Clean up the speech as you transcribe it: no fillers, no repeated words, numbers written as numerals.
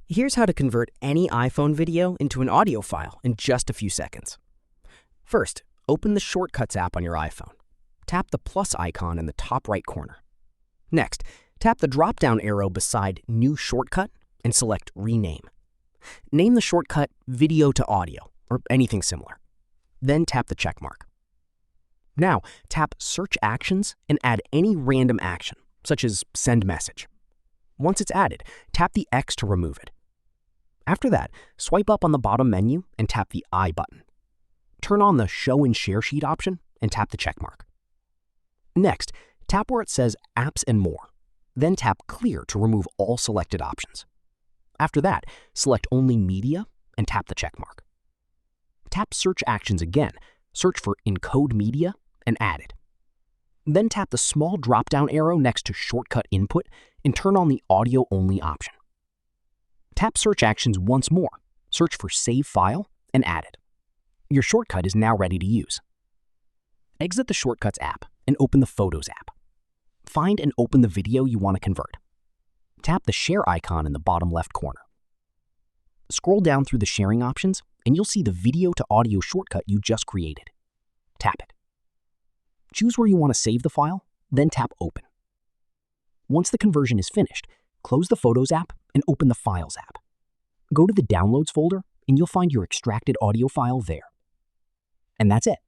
Here's how to convert any iPhone video into an audio file in just a few seconds. First, open the Shortcuts app on your iPhone. Tap the plus icon in the top right corner. Next, tap the drop-down arrow beside New Shortcut and select Rename. Name the shortcut Video to Audio or anything similar. Then tap the check mark. Now, tap Search Actions and add any random action, such as Send Message. Once it's added, tap the X to remove it. After that, swipe up on the bottom menu and tap the I button. Turn on the Show in Share Sheet option and tap the check mark. Next, tap where it says Apps and More. Then tap Clear to remove all selected options. After that, select only Media and tap the check mark. Tap Search Actions again, search for Encode Media and add it. Then tap the small drop-down arrow next to Shortcut Input and turn on the Audio Only option. Tap Search Actions once more, search for Save File, and add it. Your shortcut is now ready to use. Exit the Shortcuts app and open the Photos app. Find and open the video you want to convert. Tap the Share icon in the bottom left corner. Scroll down through the sharing options and you'll see the video to audio shortcut you just created. Tap it. Choose where you want to save the file, then tap Open. Once the conversion is finished, close the Photos app and open the Files app. Go to the Downloads folder and you'll find your extracted audio file there. And that's it.